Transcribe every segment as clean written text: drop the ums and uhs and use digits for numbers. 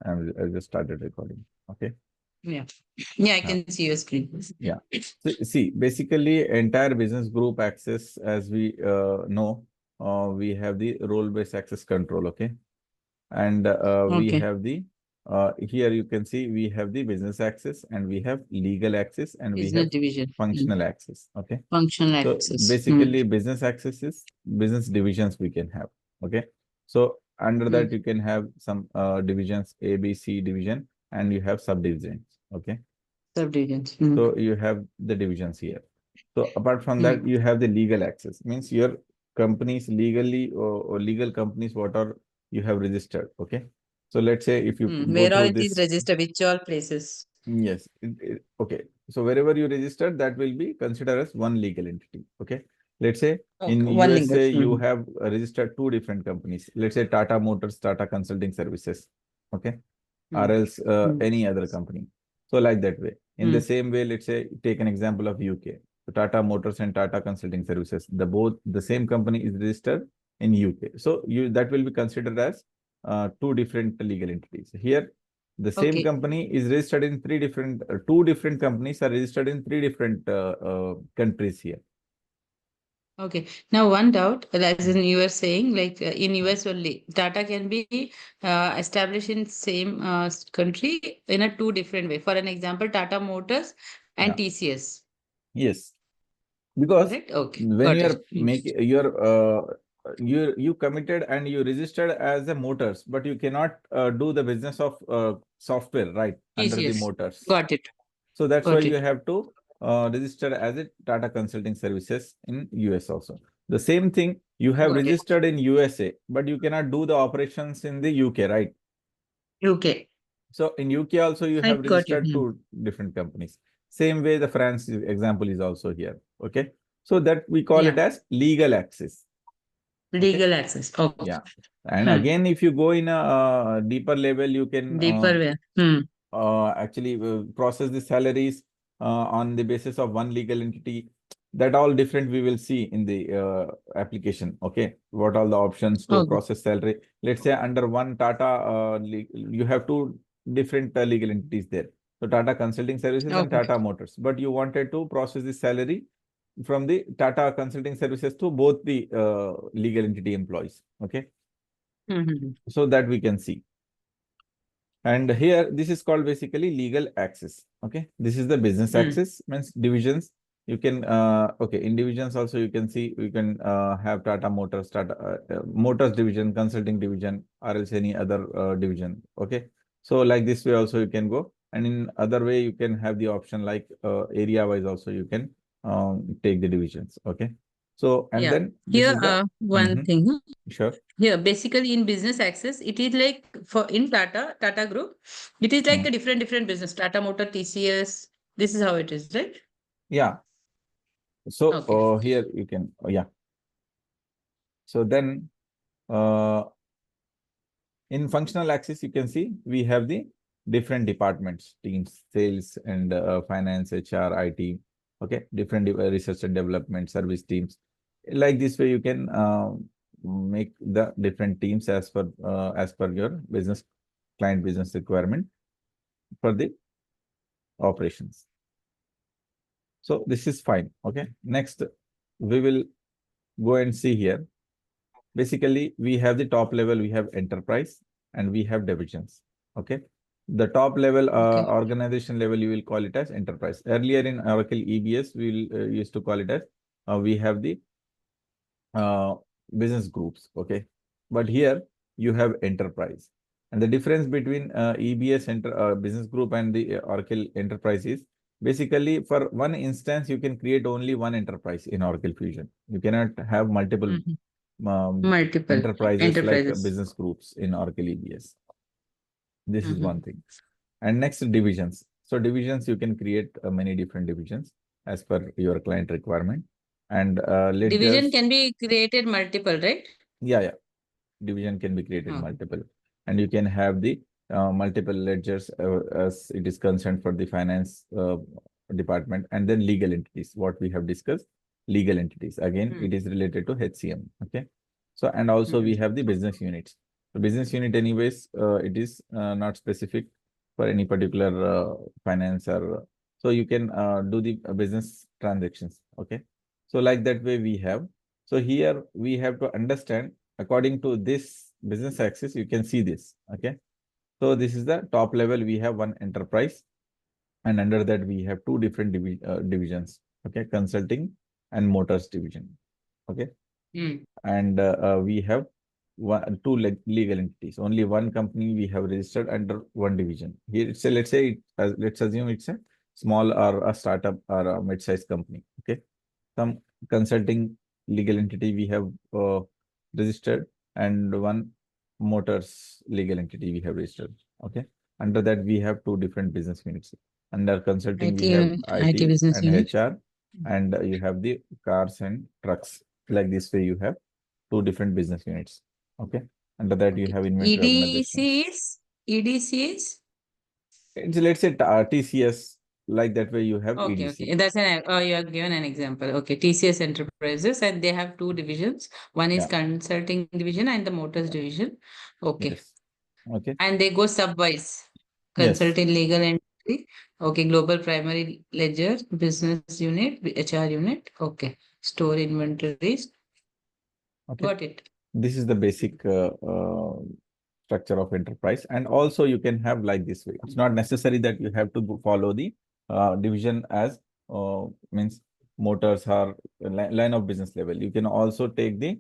I just started recording. Okay. Yeah. Yeah, I Uh, can see your screen. yeah. So, see, basically, entire business group access, as we know, we have the role-based access control. Okay. And we Okay. have the here you can see we have the business access, and we have legal access, and we Business have division. functional access. Okay. Functional So access. basically, business access is business divisions we can have. Okay. So under that, you can have some divisions, A, B, C division, and you have subdivisions. Okay. Subdivisions. So you have the divisions here. So apart from that, you have the legal access, means your companies legally or legal companies, what are you have registered. Okay. So let's say if you go Where all through it is this, registered, which all places? yes, okay. So wherever you register, that will be considered as one legal entity. Okay. Let's say in Okay. One legal. USA, you have registered two different companies. Let's say Tata Motors, Tata Consulting Services. Okay. Or else any other company. So like that way. In the same way, let's say take an example of UK. So Tata Motors and Tata Consulting Services. The same company is registered in UK. So you that will be considered as two different legal entities. Here, the same Okay. company is registered in two different companies are registered in three different countries here. Okay. Now, one doubt, as in you were saying, like in US only, Tata can be established in same country in a two different way. For an example, Tata Motors and Yeah. TCS. Yes. Because Correct? Okay. when Got you it. are making you committed and you registered as a motors, but you cannot do the business of software, right, under the TCS. motors. Got it. So that's why Got you it. have to register as a Tata Consulting Services in US also. The same thing you have Got it. registered in USA, but you cannot do the operations in the UK, right? UK. So in UK also you I have got it. registered two different companies. Same way the France example is also here. Okay. So that we call it Yeah. as legal access. Okay. Legal access. Okay. Yeah. And again, if you go in a deeper level, you can Deeper way. actually process the salaries on the basis of one legal entity. That all different we will see in the application. Okay. What all the options to Okay. process salary. Let's say under one Tata, you have two different legal entities there. So Tata Consulting Services and Okay. Tata Motors. But you wanted to process the salary from the Tata Consulting Services to both the legal entity employees. Okay. So that we can see. And here, this is called basically legal access. Okay. This is the business access, means divisions. You can, okay, in divisions also you can see, you can have Tata Motors, Tata Motors division, consulting division, or else any other division. Okay. So like this way also you can go. And in other way, you can have the option like area wise also you can take the divisions. Okay. So, and Yeah. then this Here, is the, one thing. sure. Here, basically in business access, it is like for in Tata Group, it is like a different business. Tata Motor, TCS. This is how it is, right? Yeah. So Okay. here you can, yeah. So then in functional access, you can see we have the different departments, teams, sales and finance, HR, IT. Okay, different research and development service teams. Like this way, you can make the different teams as per your business client business requirement for the operations. So this is fine. Okay, next we will go and see here. Basically, we have the top level, we have enterprise, and we have divisions. Okay. The top level, Okay. organization level, you will call it as enterprise. Earlier in Oracle EBS, we will used to call it as we have the business groups. Okay. But here you have enterprise. And the difference between EBS business group and the Oracle enterprise is basically for one instance, you can create only one enterprise in Oracle Fusion. You cannot have multiple Multiple enterprises like enterprises. business groups in Oracle EBS. This is one thing. And next, divisions. So divisions, you can create many different divisions as per your client requirement. And Division ledgers, can be created multiple, right? yeah. Division can be created multiple. And you can have the multiple ledgers as it is concerned for the finance department, and then legal entities, what we have discussed, legal entities. Again, it is related to HCM. Okay. So, and also we have the business units. The business unit anyways, it is not specific for any particular finance or so you can do the business transactions. Okay. So like that way we have. So here we have to understand according to this business axis, you can see this. Okay. So this is the top level. We have one enterprise, and under that we have two different divisions. Okay. Consulting and motors division. Okay. And we have two legal entities. Only one company we have registered under one division. Here it's a, let's say, let's assume it's a small or a startup or a mid-sized company. Okay. Some consulting legal entity we have registered, and one motors legal entity we have registered. Okay. Under that we have two different business units. Under consulting we have IT IT business and unit. HR, and you have the cars and trucks. Like this way you have two different business units. Okay. Under that you have inventory organization. EDC is? It's, let's say TCS, like that way you have Okay, EDC. okay. That's an you have given an example. Okay, TCS Enterprises, and they have two divisions. One is Yeah. consulting division and the motors division. Okay. Yes. Okay. And they go subwise. Yes. Consulting legal entity. Okay, global primary ledger, business unit, HR unit. Okay. Store inventories. Okay. Got it. This is the basic structure of enterprise, and also you can have like this way. It's not necessary that you have to follow the division as means motors or line of business level. You can also take the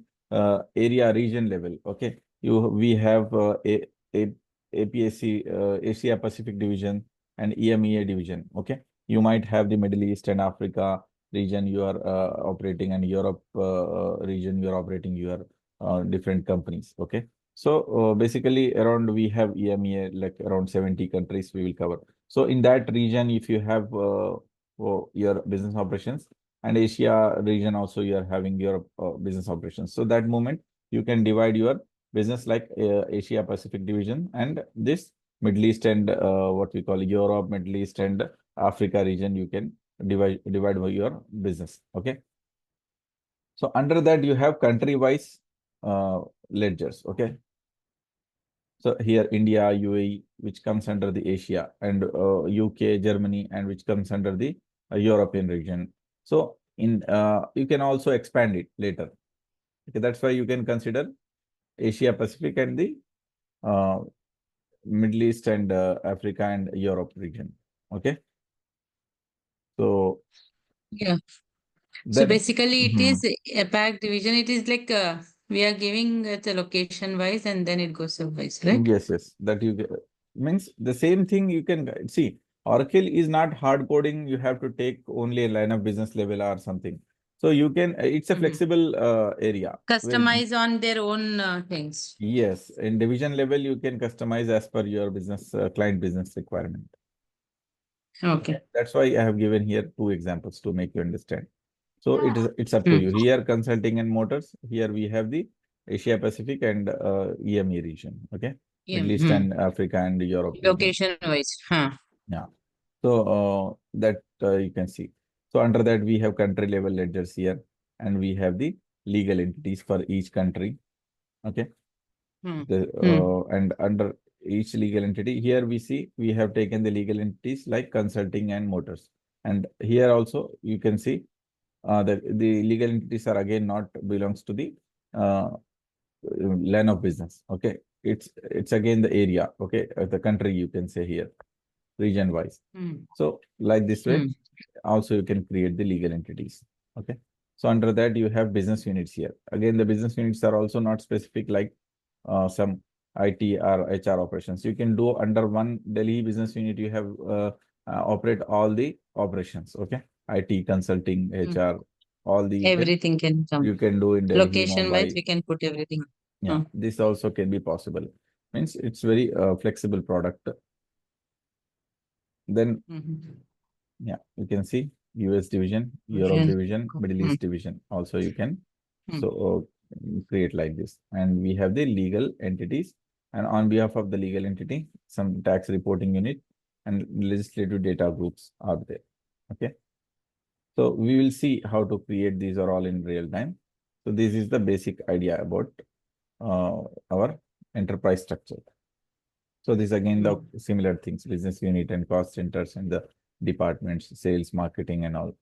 area region level. Okay, we have a APSC Asia Pacific division and EMEA division. Okay, you might have the Middle East and Africa region you are operating, and Europe region you are operating your different companies. Okay. So basically around we have EMEA, like around 70 countries we will cover. So in that region, if you have your business operations, and Asia region also you are having your business operations. So that moment you can divide your business like Asia Pacific division, and this Middle East and what we call Europe, Middle East and Africa region, you can divide your business. Okay. So under that you have country wise ledgers. Okay. So here India, UAE, which comes under the Asia, and UK, Germany, and which comes under the European region. So in you can also expand it later. Okay, that's why you can consider Asia Pacific and the uh, Middle East and Africa and Europe region. Okay. So Yeah. So then basically, it is a pack division. It is like we are giving it a location wise, and then it goes subwise, right? yes, yes, that you means the same thing you can see. Oracle is not hard coding. You have to take only a line of business level or something. So you can, it's a flexible area. Where, Customize on their own things. yes, in division level, you can customize as per your business, client business requirement. Okay. That's why I have given here two examples to make you understand. So it's up to you. Here consulting and motors. Here we have the Asia Pacific and EME region. Okay, Yeah. Middle East and Africa and Europe region. Location wise. Huh. Yeah. So that you can see. So under that we have country level ledgers here, and we have the legal entities for each country. Okay. And under each legal entity, here we see we have taken the legal entities like consulting and motors. And here also you can see the legal entities are again not belongs to the line of business. Okay. It's again the area. Okay. The country you can say here, region wise. So like this way, also you can create the legal entities. Okay. So under that you have business units here. Again, the business units are also not specific like some IT or HR operations. You can do under one Delhi business unit, you have operate all the operations. Okay. IT, consulting, HR, all the Everything can come. you can do in Delhi, Location wise, Mumbai. we can put everything. Yeah, this also can be possible. Means it's very flexible product. Then yeah, you can see US division, Europe division, Middle East division. Also you can so create like this. And we have the legal entities, and on behalf of the legal entity, some tax reporting unit and legislative data groups are there. Okay. So we will see how to create these are all in real time. So this is the basic idea about our enterprise structure. So this again the similar things, business unit and cost centers and the departments, sales, marketing and all.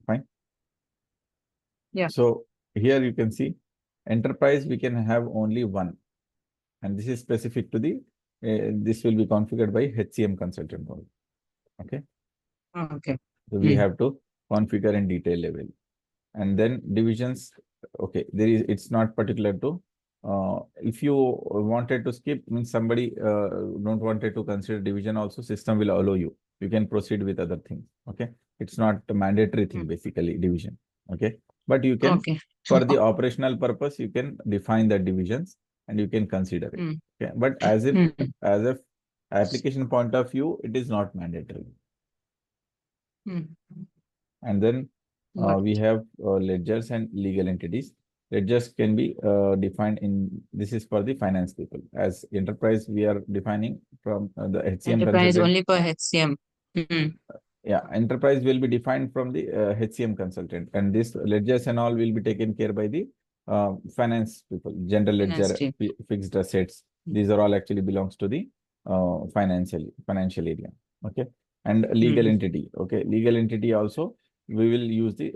Fine. Yeah. So here you can see enterprise, we can have only one. And this is specific to the, this will be configured by HCM consultant only. Okay. Okay. So we have to configure in detail level. And then divisions, okay, it's not particular to, if you wanted to skip, means somebody don't wanted to consider division also, system will allow you. You can proceed with other things. Okay. It's not a mandatory thing, basically, division. Okay. But you can, for the operational purpose, you can define the divisions and you can consider it. Okay. But as a application point of view, it is not mandatory. And then we have ledgers and legal entities. Ledgers can be defined in, this is for the finance people. As enterprise, we are defining from the HCM enterprise consultant. only for HCM. Yeah, enterprise will be defined from the HCM consultant, and this ledgers and all will be taken care by the finance people. General ledger, fixed assets. These are all actually belongs to the financial area. Okay, and legal entity. Okay, legal entity also we will use the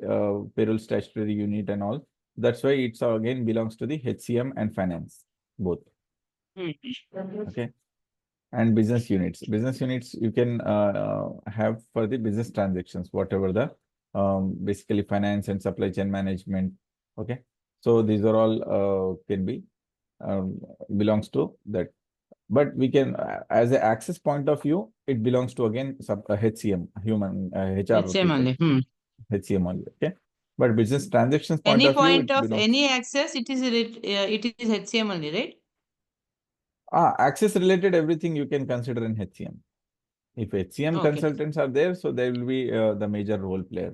payroll statutory unit and all. That's why it's again belongs to the HCM and finance both. Okay. And business units. Business units you can have for the business transactions, whatever the basically finance and supply chain management. Okay. So these are all can be belongs to that. But we can, as an access point of view, it belongs to again HCM, human HR. HCM only. HCM only. Okay. But business transactions point Any of view, point of any access, it is HCM only, right? Access related everything you can consider in HCM. If HCM consultants are there, so they will be the major role player.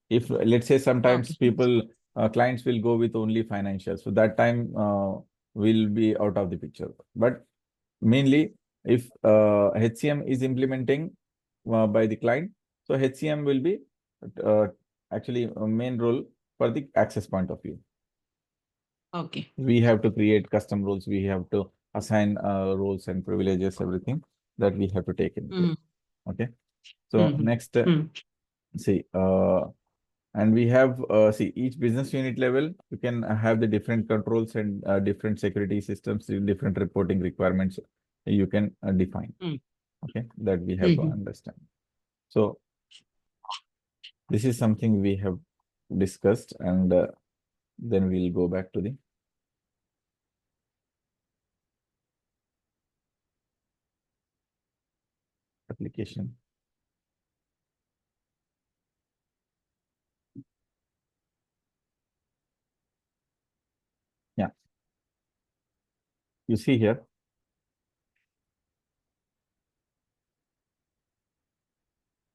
If let's say sometimes people, clients will go with only financial, so that time will be out of the picture. But mainly if HCM is implementing by the client, so HCM will be actually a main role for the access point of view. Okay. We have to create custom roles. We have to assign roles and privileges, everything that we have to take in. Okay. So next, see, and we have, see, each business unit level, you can have the different controls and different security systems, different reporting requirements you can define. Okay, that we have to understand. So this is something we have discussed, and then we'll go back to the application. Yeah. You see here.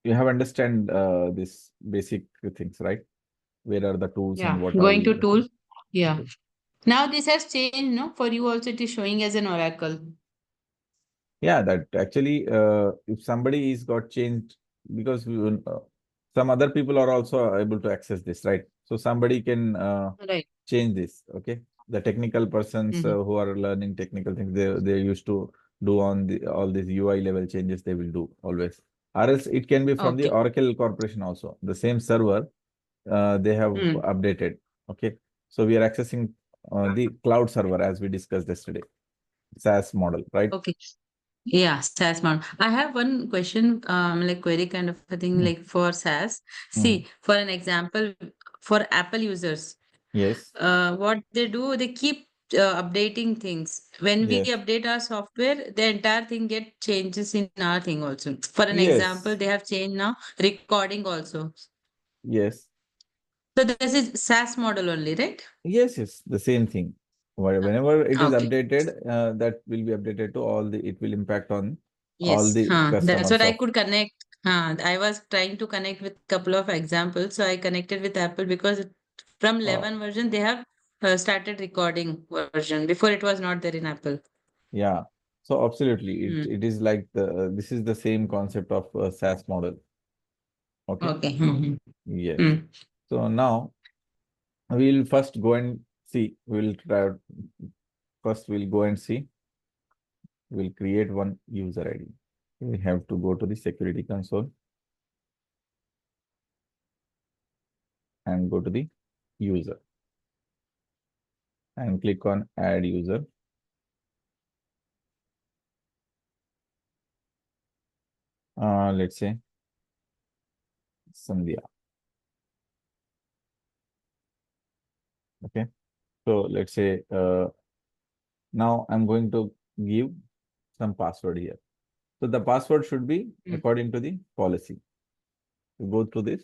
You have understand this basic things, right? Where are the tools and what going to tool. Yeah. Now this has changed, no? For you also it is showing as an Oracle. Yeah, that actually, if somebody is got changed, because we will, some other people are also able to access this, right? So somebody can change this. Okay, the technical persons who are learning technical things, they used to do on the all these UI level changes. They will do always, or else it can be from the Oracle Corporation also. The same server, they have updated. Okay, so we are accessing the cloud server as we discussed yesterday, SaaS model, right? Okay. Yeah, SaaS model. I have one question, like query kind of a thing, like for SaaS. See, for an example, for Apple users, yes, what they do, they keep updating things. When we update our software, the entire thing get changes in our thing also. For an example, they have changed now recording also. Yes. So this is SaaS model only, right? Yes, yes, the same thing. Whenever it is updated, that will be updated to all the, it will impact on all the That's customers what I could connect. I was trying to connect with couple of examples. So I connected with Apple because from 11 version, they have started recording version. Before it was not there in Apple. Yeah. So absolutely, it is like this is the same concept of SaaS model. Okay. Okay. Yes. So now we'll first go and see. We'll try first we'll go and see. We'll create one user ID. We have to go to the security console and go to the user and click on add user. Let's say Sandhya. Okay. So let's say now I'm going to give some password here. So the password should be according to the policy. You go through this.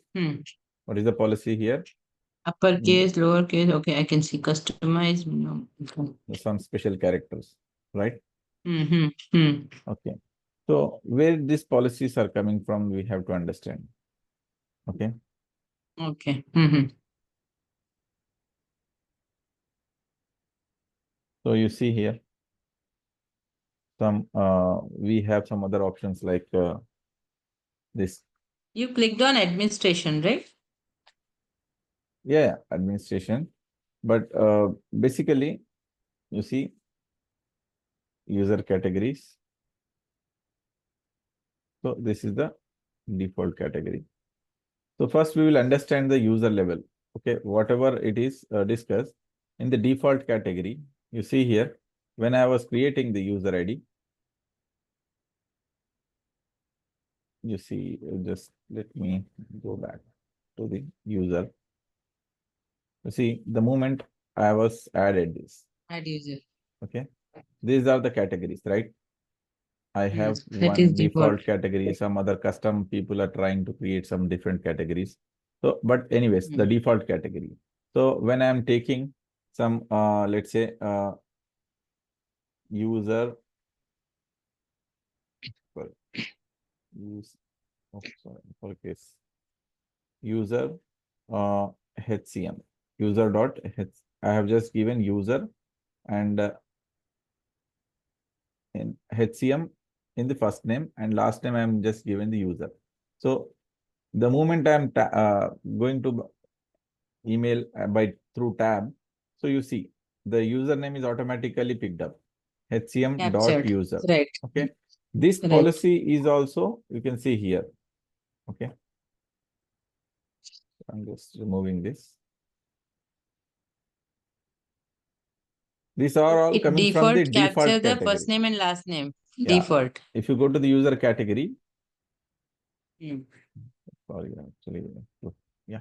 What is the policy here? Uppercase, lowercase. Okay, I can see customize. No. Some special characters, right? Mm-hmm. Okay. So where these policies are coming from, we have to understand. Okay. Okay. So you see here, some we have some other options like this. You clicked on administration, right? Yeah, administration. But basically, you see user categories. So this is the default category. So first we will understand the user level. Okay, whatever it is discussed in the default category, you see here, when I was creating the user ID, you see, just let me go back to the user. You see, the moment I was added this. Add user. Okay, these are the categories, right? I have that one is default category, some other custom people are trying to create some different categories. So, but anyways, the default category. So when I'm taking some, let's say, user, for case, user HCM, I have just given user and in HCM in the first name and last name I'm just given the user. So the moment I'm going to email by through tab, so you see the username is automatically picked up, HCM.user. Right. Okay. This policy is also, you can see here. Okay. I'm just removing this. These are all coming from the default category. The first name and last name. Yeah. Default. If you go to the user category, sorry, actually, yeah.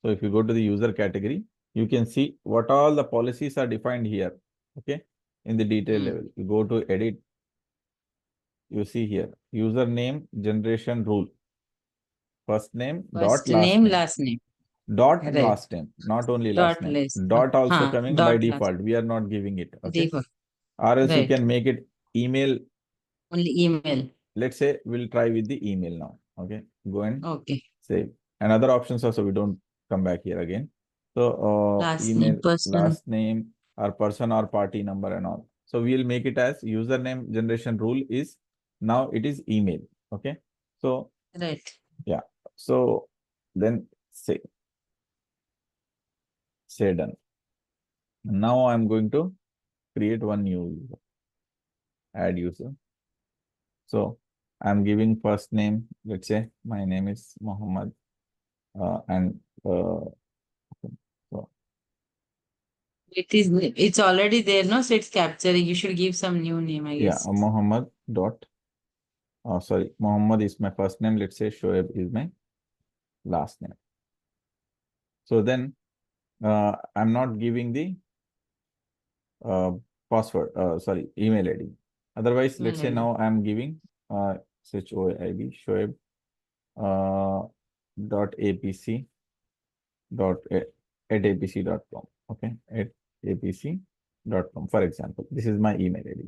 So if you go to the user category, you can see what all the policies are defined here. Okay. In the detail level, you go to edit. You see here, username generation rule. First name, First dot last name. last name. Dot last name, not only last name. Dot also coming by default. We are not giving it. Okay. Default. Or else you can make it email. Only email. Let's say we'll try with the email now. Okay. Go and save. And other options also, we don't come back here again. So last email, name, person. last name, or person or party number and all. So we'll make it as username generation rule is now it is email. Okay. So yeah. So then say done. Now I'm going to create one new user. Add user. So I'm giving first name. Let's say my name is Muhammad, so it's already there, no? So it's capturing. You should give some new name, I guess. Yeah, Muhammad dot. Sorry, Muhammad is my first name. Let's say Shoaib is my last name. So then I'm not giving the password, sorry, email ID. Otherwise, let's say now I'm giving Shoaib, Shoaib dot APC dot at apc.com. Okay, at apc.com, for example. This is my email ID.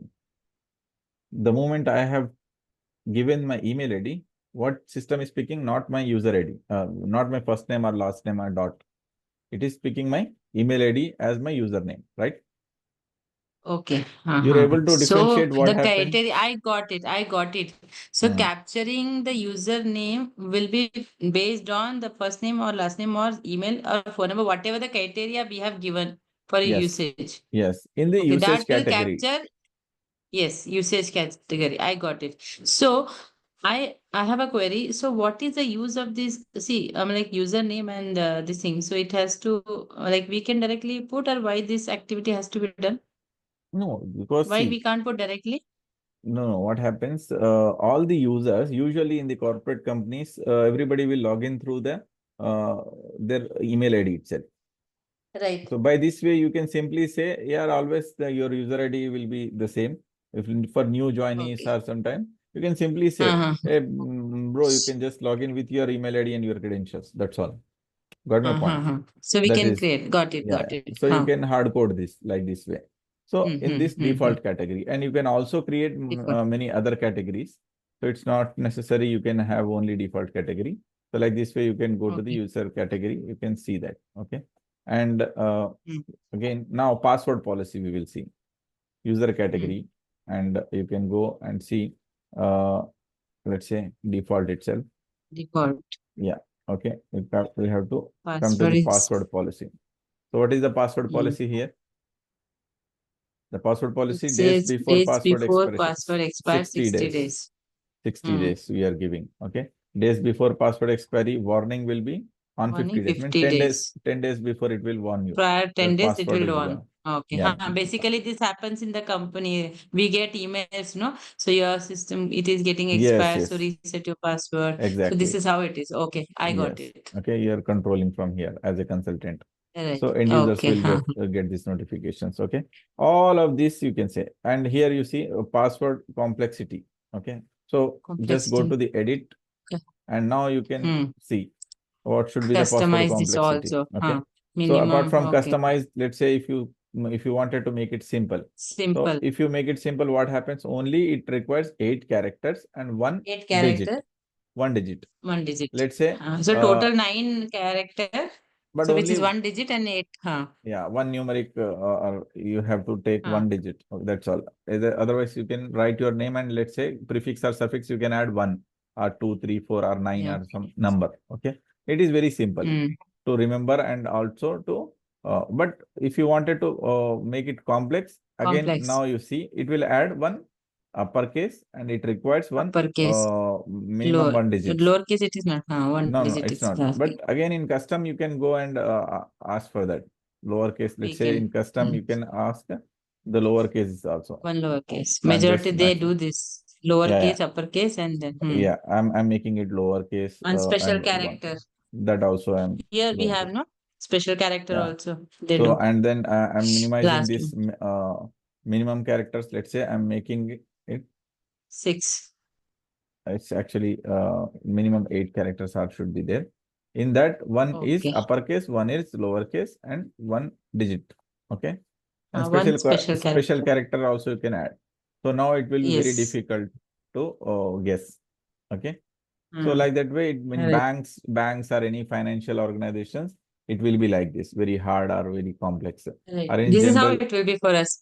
The moment I have given my email ID, what system is picking? Not my user ID, not my first name or last name or dot. It is picking my email ID as my username, right? Okay. You're able to differentiate what happened? Criteria, I got it. So capturing the username will be based on the first name or last name or email or phone number, whatever the criteria we have given for Yes. usage. Yes. In the Okay, usage that will category. capture, yes, usage category. I got it. So I have a query. So what is the use of this? See, I'm like username and this thing. So it has to like we can directly put, or why this activity has to be done? No, because Why see, we can't put directly? no, what happens? All the users, usually in the corporate companies, everybody will log in through uh, their email ID itself. Right. So by this way, you can simply say, yeah, always your user ID will be the same. If for new joinees Okay. or sometime, you can simply say, Uh-huh. hey, bro, you can just log in with your email ID and your credentials. That's all. Got my point? Uh-huh. So we That can is, create. Got it. yeah. Got it. So you can hard code this like this way. So in this Mm-hmm. default category, and you can also create many other categories. So it's not necessary you can have only default category. So like this way, you can go to the Okay. user category. You can see that. Okay. And Mm. again, now password policy we will see user Mm. category, and you can go and see, uh, let's say default itself. Default Yeah. Okay. We have to come to password the is password policy. So what is the password mm. policy here? The password It policy days says before days password before expiration, password expires 60 60 days. days. 60 Mm. days we are giving. Okay. Days before password expiry, warning will be on Only 50 days. Means 50 10 days, days. 10 days before it will warn you. Prior Your 10 days, it password will is run. gone. Okay. Yeah. Basically, this happens in the company. We get emails, no? So your system, it is getting Yes, expired. So yes, reset your password. So this exactly. is how it is. Okay. I got Yes. it. Okay. You are controlling from here as a consultant. Right. So end users Okay. will get these notifications. Okay. All of this you can say. And here you see password complexity. Okay. So just go Complexity. to the edit, Okay. and now you can Hmm. see what should be the password Customize this complexity. also. Okay. So apart Minimum. from Okay. customized, let's say if you wanted to make it simple. So Simple. if you make it simple, what happens? Only it requires 8 characters and 8 digit. character, 1 digit. 1 digit. Let's say So total 9 character. but So which is only, 1 digit and 8. yeah, one numeric, or you have to take Huh. 1 digit. That's all. Otherwise, you can write your name and let's say prefix or suffix, you can add 1 or 2, 3, 4 or 9 Yeah. or some number. Okay. It is very simple Hmm. to remember, and also to, but if you wanted to make it complex, again, Complex. now you see it will add one uppercase and it requires one Uppercase. minimum 1 digits. Lowercase it is not. 1 No, no, digit it's is not. okay. But again, in custom, you can go and ask for that lowercase. We Let's say in can. custom, you can ask the lowercase is also. One lowercase. I'm Majority just they matching. do this. Yeah, Lowercase, uppercase, and then yeah, yeah. I'm making it lowercase one special and one. character. That also I'm Here we going to. have no special character Yeah. also. They So do. and then I'm minimizing Last this one. minimum characters. Let's say I'm making it. 6. It's actually minimum 8 characters are should be there. In that, one is Okay. uppercase, one is lowercase, and 1 digit. Okay. And One special special character. character also you can add. So now it will be very Yes. difficult to guess. Okay. So Hmm. like that way, when Right. banks or any financial organizations, it will be like this, very hard or very complex. Right. Or in This is how general, it will be for us.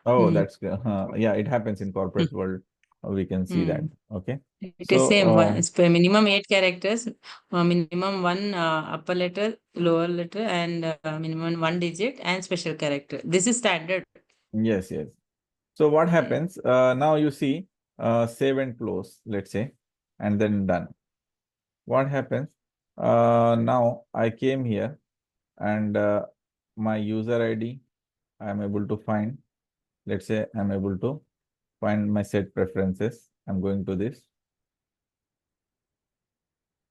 oh, Hmm. that's yeah, it happens in corporate world. We can see that. Hmm. Okay. It is So same. One, it's per minimum 8 characters, minimum one upper letter, lower letter, and minimum 1 digit and special character. This is standard. yes, yes. So what Hmm. happens? Now you see, save and close, let's say, and then done. What happens? Now I came here, and my user ID, I'm able to find. Let's say I'm able to find my set preferences. I'm going to this,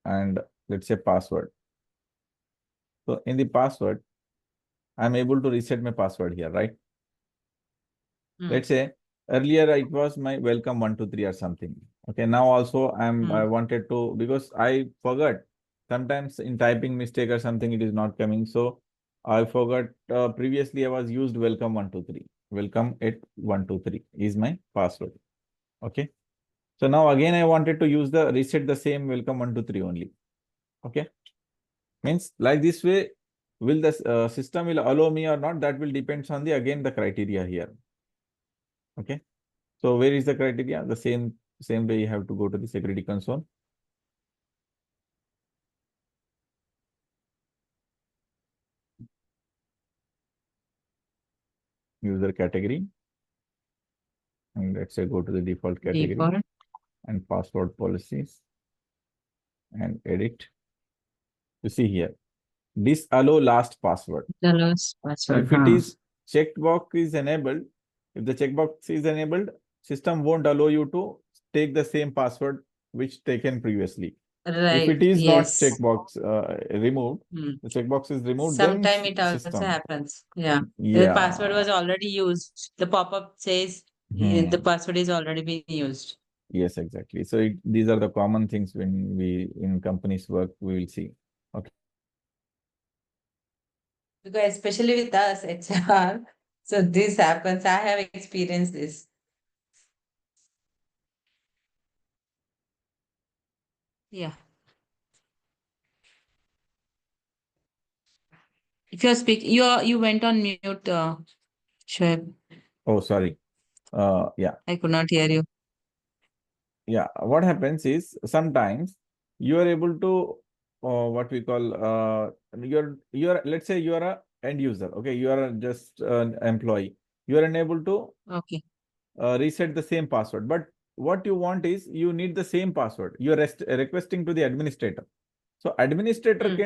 and let's say password. So in the password, I'm able to reset my password here, right? Hmm. Let's say earlier it was my welcome 123 or something. Okay, now also I Hmm. wanted to, because I forgot sometimes in typing mistake or something it is not coming. So I forgot, previously I was used welcome 123. Welcome at 123 is my password. Okay. So now again I wanted to use the reset the same welcome 123 only. Okay. Means like this way, will the system will allow me or not, that will depends on the again the criteria here. Okay. So where is the criteria? The same way you have to go to the security console. user category. And let's say go to the default category and password policies and edit. You see here, disallow last password. The last password. If it is checkbox is enabled, if the checkbox is enabled, system won't allow you to take the same password which taken previously. Right. If it is Yes. not checkbox removed, the checkbox is removed. Sometimes then it also system. happens. Yeah. Yeah. The password was already used. The pop-up says the password is already being used. Yes, exactly. So these are the common things when we in companies work, we will see. Okay. Because especially with us, HR, so this happens. I have experienced this. Yeah. If you're speaking, you went on mute, Shoaib. Oh, sorry. Yeah. I could not hear you. Yeah. What happens is sometimes you are able to what we call you're let's say you are a end user. Okay, you are just an employee. You are unable to reset the same password. But what you want is you need the same password. You are requesting to the administrator. So administrator can